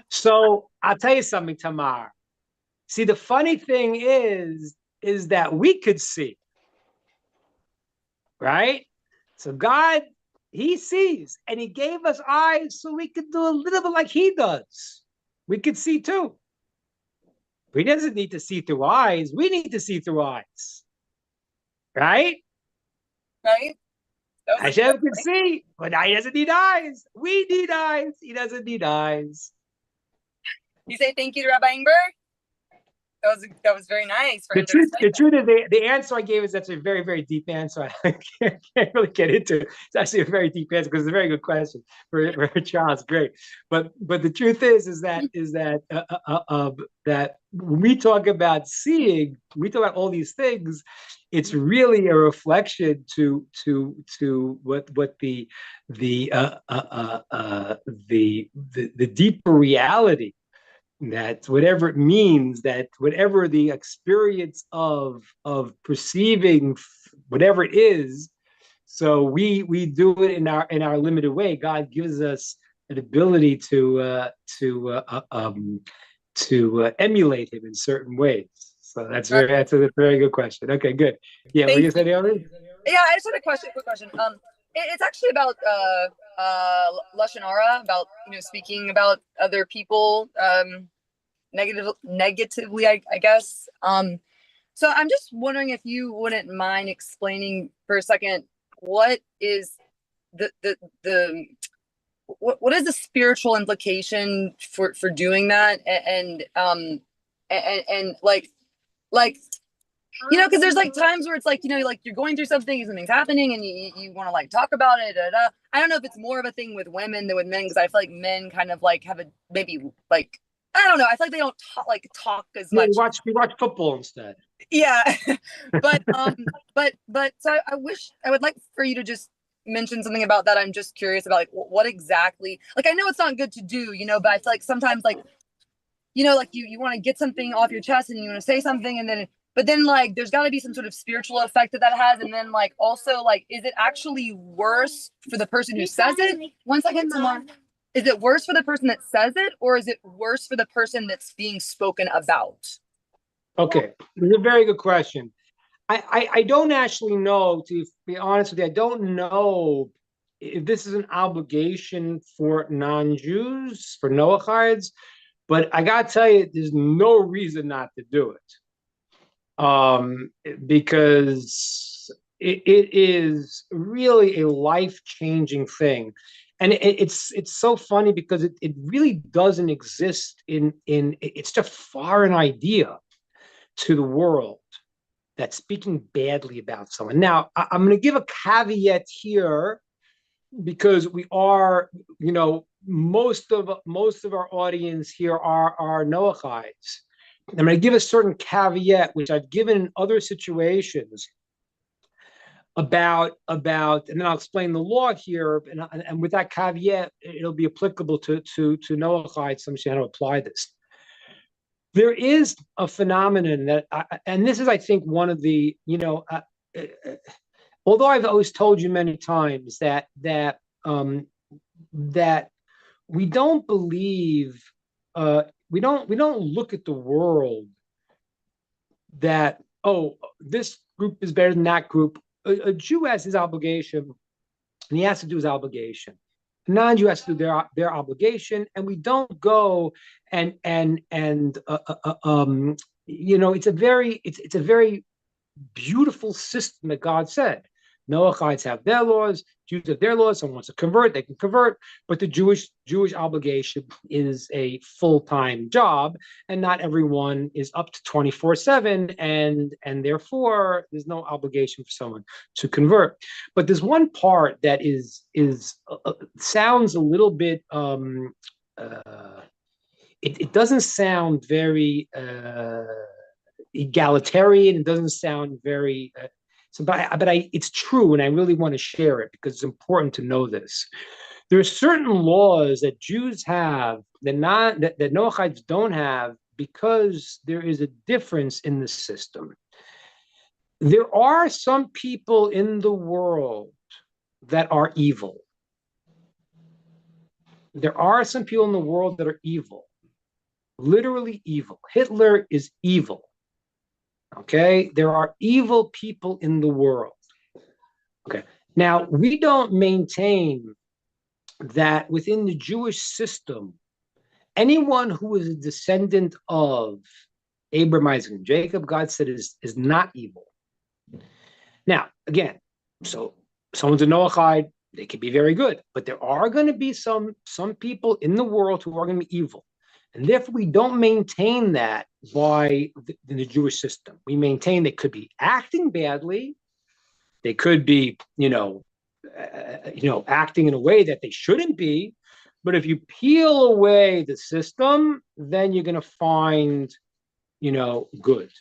So I'll tell you something, Tamar. See, the funny thing is that we could see, right? So God, he sees, and he gave us eyes so we could do a little bit like he does. We could see too. He doesn't need to see through eyes. We need to see through eyes, right? Right. Hashem can see, but he doesn't need eyes. We need eyes. He doesn't need eyes. You say thank you to Rabbi Ingber? That was very nice. The truth is, the answer I gave is that's a very, very deep answer. I can't really get into it. It's actually a very deep answer because it's a very good question for a child. It's great, but the truth is that that when we talk about seeing, we talk about all these things. It's really a reflection to what the deeper reality. That whatever it means, that whatever the experience of perceiving whatever it is, So we do it in our limited way. God gives us an ability to emulate him in certain ways. So that's a very good question. Okay, good. Yeah, what you said, Ellie? Yeah, I just had a quick question. It's actually about lashon hara, about speaking about other people negatively, I guess. So I'm just wondering if you wouldn't mind explaining for a second what is what is the spiritual implication for doing that, and like because there's like times where it's like like you're going through something's happening and you want to like talk about it. I don't know if it's more of a thing with women than with men, because I feel like men kind of like have a maybe like I don't know. I feel like they don't talk as much. We watch football instead. Yeah, but so I would like for you to just mention something about that. I'm just curious about like what exactly. Like I know it's not good to do, but I feel like sometimes like like you want to get something off your chest and you want to say something, but then like there's got to be some sort of spiritual effect that has, and then like also like is it actually worse for the person who says it? 1 second, Tamar. Is it worse for the person that says it, or is it worse for the person that's being spoken about? Okay, it's a very good question. I don't actually know, to be honest with you, I don't know if this is an obligation for non-Jews, for Noachides, but I got to tell you, there's no reason not to do it. Because it is really a life-changing thing. And it's so funny because it really doesn't exist it's just a foreign idea to the world that's speaking badly about someone. Now, I'm going to give a caveat here because we are, most of our audience here are Noachites. I'm going to give a certain caveat, which I've given in other situations about, and then I'll explain the law here. And with that caveat, it'll be applicable to Noachites, to understand how to apply this. There is a phenomenon that, and this is, I think, one of the, although I've always told you many times that we don't believe, we don't look at the world that, oh, this group is better than that group. A Jew has his obligation, and he has to do his obligation. A non-Jew has to do their obligation, and we don't go and it's a very beautiful system that God said. Noachites have their laws, Jews have their laws. Someone wants to convert, they can convert, but the Jewish obligation is a full-time job, and not everyone is up to 24/7, and therefore there's no obligation for someone to convert. But there's one part that sounds a little bit it doesn't sound very egalitarian. It doesn't sound very it's true, and I really want to share it because it's important to know this. There are certain laws that Jews have that Noachites don't have, because there is a difference in the system. There are some people in the world that are evil. There are some people in the world that are evil, literally evil. Hitler is evil. Okay, there are evil people in the world. Okay, now we don't maintain that within the Jewish system, anyone who is a descendant of Abraham, Isaac, and Jacob, God said is not evil. Now, again, so someone's a Noachide, they can be very good, but there are going to be some people in the world who are going to be evil. And therefore, we don't maintain that by the Jewish system. We maintain they could be acting badly. They could be, acting in a way that they shouldn't be. But if you peel away the system, then you're going to find, good.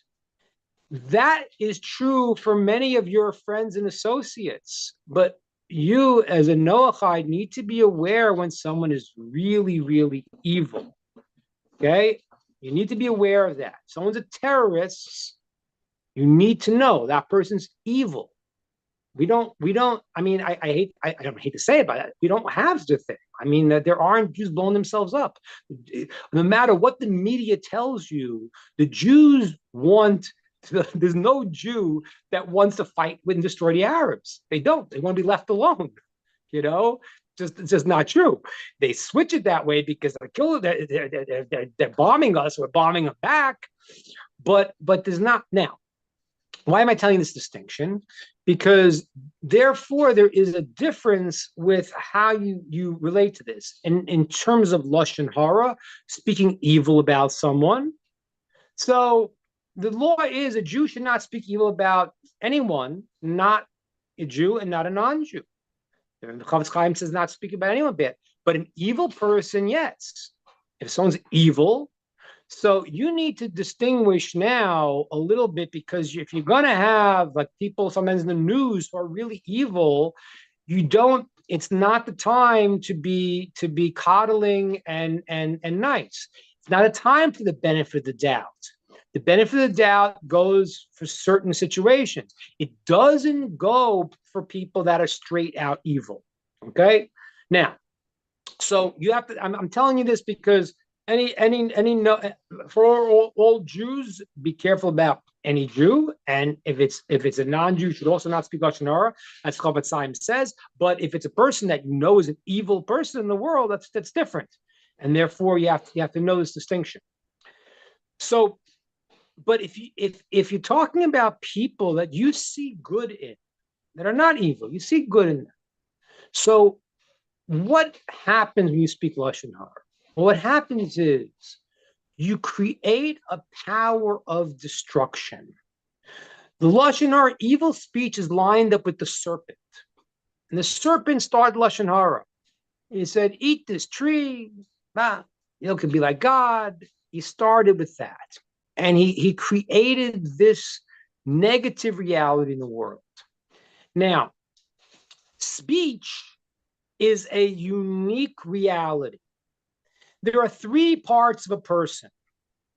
That is true for many of your friends and associates. But you, as a Noachide, need to be aware when someone is really, really evil. Okay, you need to be aware of that. Someone's a terrorist, you need to know that person's evil. I mean, I don't hate to say it, but we don't have such a thing. I mean, that there aren't Jews blowing themselves up. No matter what the media tells you, the Jews want there's no Jew that wants to fight with and destroy the Arabs. They don't. They want to be left alone. You know, it's just not true. They switch it that way because they're bombing us. We're bombing them back. But there's not now. Why am I telling this distinction? Because therefore there is a difference with how you relate to this. In terms of lashon hara, speaking evil about someone. So the law is a Jew should not speak evil about anyone, not a Jew and not a non-Jew. The Chavetz Chaim says not speak about anyone bad, but an evil person, yes. If someone's evil, so you need to distinguish now a little bit, because if you're going to have like people sometimes in the news who are really evil, it's not the time to be coddling and nice. It's not a time for the benefit of the doubt. The benefit of the doubt goes for certain situations. It doesn't go for people that are straight out evil. Okay? Now, so you have to, I'm telling you this because for all Jews, be careful about any Jew, and if it's a non-Jew, should also not speak lashon hara, as Chavetz Chaim says. But if it's a person that you know is an evil person in the world, that's different, and therefore you have to know this distinction. So, but if you're talking about people that you see good in, that are not evil, you see good in them. So, what happens when you speak lashon hara? Well, what happens is you create a power of destruction. The lashon hara, evil speech, is lined up with the serpent, and the serpent started lashon hara. He said, "Eat this tree, you can be like God." He started with that, and he created this negative reality in the world. Now, speech is a unique reality. There are three parts of a person,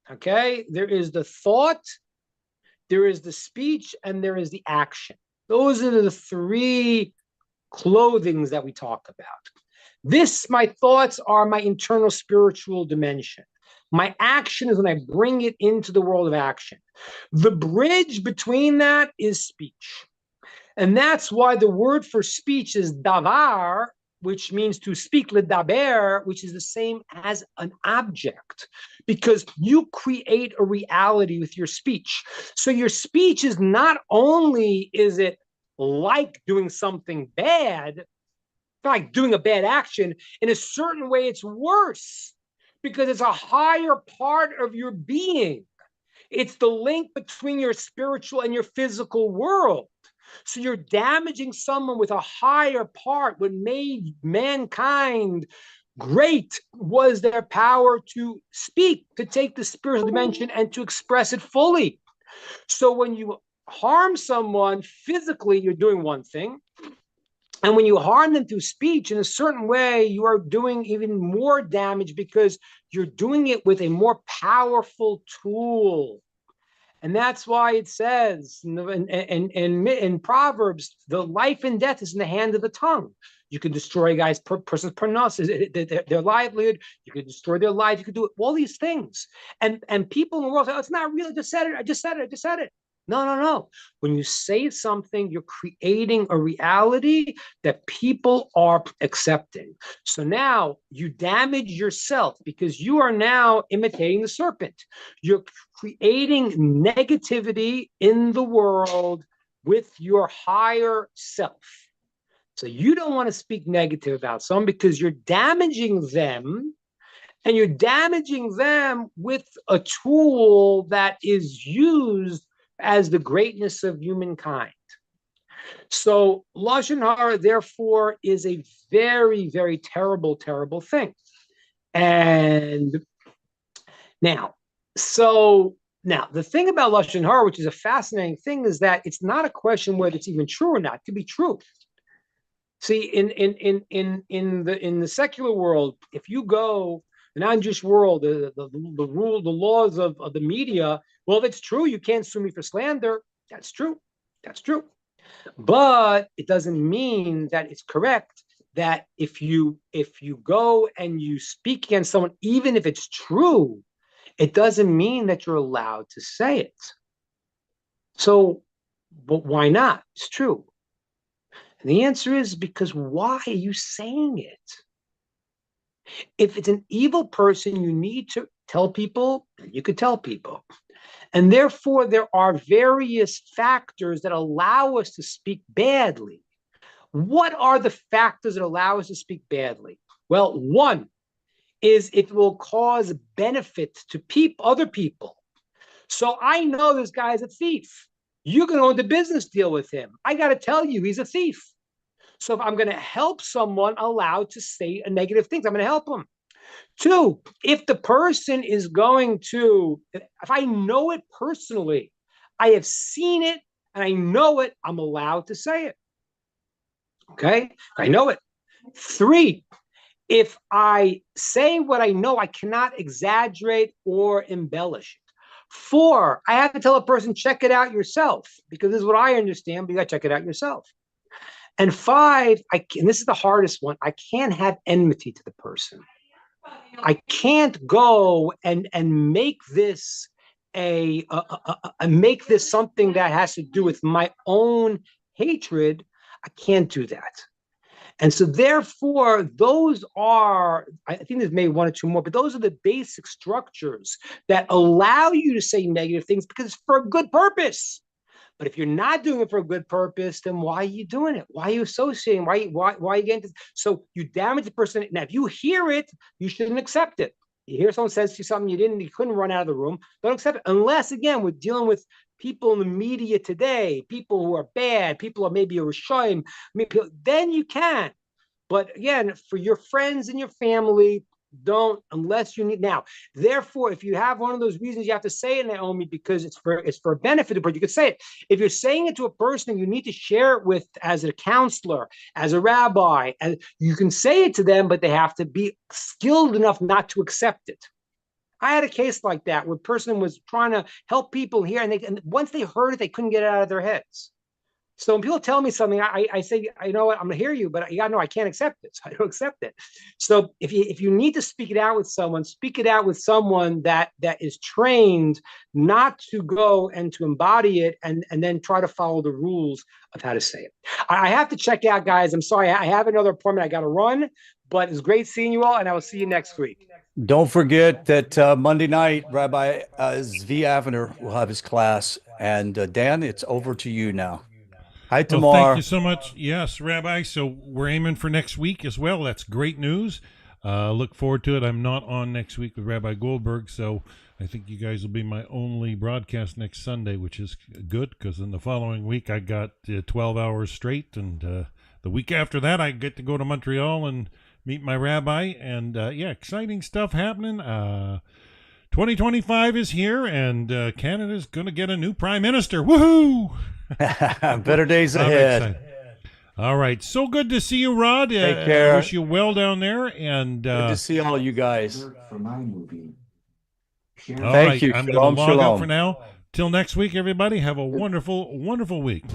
okay? There is the thought, there is the speech, and there is the action. Those are the three clothings that we talk about. My thoughts are my internal spiritual dimension. My action is when I bring it into the world of action. The bridge between that is speech. And that's why the word for speech is davar, which means to speak, ledaber, which is the same as an object, because you create a reality with your speech. So your speech is not only is it like doing something bad, like doing a bad action, in a certain way it's worse, because it's a higher part of your being. It's the link between your spiritual and your physical world. So you're damaging someone with a higher part. What made mankind great was their power to speak, to take the spiritual dimension and to express it fully. So when you harm someone physically, you're doing one thing. And when you harm them through speech, in a certain way, you are doing even more damage, because you're doing it with a more powerful tool. And that's why it says in Proverbs, the life and death is in the hand of the tongue. You can destroy a guy's person's pronounce, their livelihood. You can destroy their life. You can do all these things. And people in the world say, "Oh, it's not real. I just said it. No. When you say something, you're creating a reality that people are accepting. So now you damage yourself, because you are now imitating the serpent. You're creating negativity in the world with your higher self. So you don't want to speak negative about someone, because you're damaging them, and you're damaging them with a tool that is used as the greatness of humankind. So lashon hara, therefore, is a very, very terrible, terrible thing. And now the thing about lashon hara, which is a fascinating thing, is that it's not a question whether it's even true or not. It could be true. See, in the secular world, if you go the non-Jewish world, the laws of the media, well, if it's true, you can't sue me for slander. That's true. But it doesn't mean that it's correct that if you go and you speak against someone, even if it's true, it doesn't mean that you're allowed to say it. So, but why not? It's true. And the answer is because why are you saying it? If it's an evil person, you need to tell people, you could tell people. And therefore, there are various factors that allow us to speak badly. What are the factors that allow us to speak badly? Well, one is if it will cause benefit to other people. So I know this guy's a thief. You're going to go into business deal with him. I got to tell you, he's a thief. So if I'm going to help someone allowed to say negative things, I'm going to help them. Two, if the person is going to, if I know it personally, I have seen it and I know it, I'm allowed to say it. Okay, I know it. Three, if I say what I know, I cannot exaggerate or embellish it. Four, I have to tell a person, check it out yourself, because this is what I understand, but you got to check it out yourself. And five, and this is the hardest one, I can't have enmity to the person. I can't go and make this make this something that has to do with my own hatred. I can't do that. And so therefore, those are, I think there's maybe one or two more, but those are the basic structures that allow you to say negative things because it's for a good purpose. But if you're not doing it for a good purpose, then why are you doing it? Why are you associating? Why are you getting this? So you damage the person. Now, if you hear it, you shouldn't accept it. You hear someone says to you something you couldn't run out of the room, don't accept it. Unless, again, we're dealing with people in the media today, people who are bad, people who are maybe a Rishoyim, then you can. But again, for your friends and your family, don't, unless you need. Now, therefore, if you have one of those reasons you have to say it, Naomi, because it's for a benefit, but you could say it. If you're saying it to a person, you need to share it with as a counselor, as a rabbi, and you can say it to them, but they have to be skilled enough not to accept it. I had a case like that where a person was trying to help people here, and once they heard it, they couldn't get it out of their heads. So when people tell me something, I say, you know what, I'm going to hear you, but you got to know I can't accept it. So I don't accept it. So if you need to speak it out with someone, speak it out with someone that is trained not to go and to embody it and then try to follow the rules of how to say it. I have to check out, guys. I'm sorry. I have another appointment I got to run, but it's great seeing you all, and I will see you next week. Don't forget that Monday night, Rabbi Zvi Avner will have his class. And Dan, it's over to you now. Hi, Tamar. Well, thank you so much. Yes, Rabbi. So we're aiming for next week as well. That's great news. Look forward to it. I'm not on next week with Rabbi Goldberg, so I think you guys will be my only broadcast next Sunday, which is good because in the following week I got 12 hours straight, and the week after that I get to go to Montreal and meet my rabbi, and yeah, exciting stuff happening. 2025 is here, and Canada's going to get a new prime minister. Woohoo! Better days ahead. All right. So good to see you, Rod. Take care. I wish you well down there. And good to see all you guys. For my movie. Thank you. I'm going to log out for now. Till next week, everybody. Have a wonderful, wonderful week.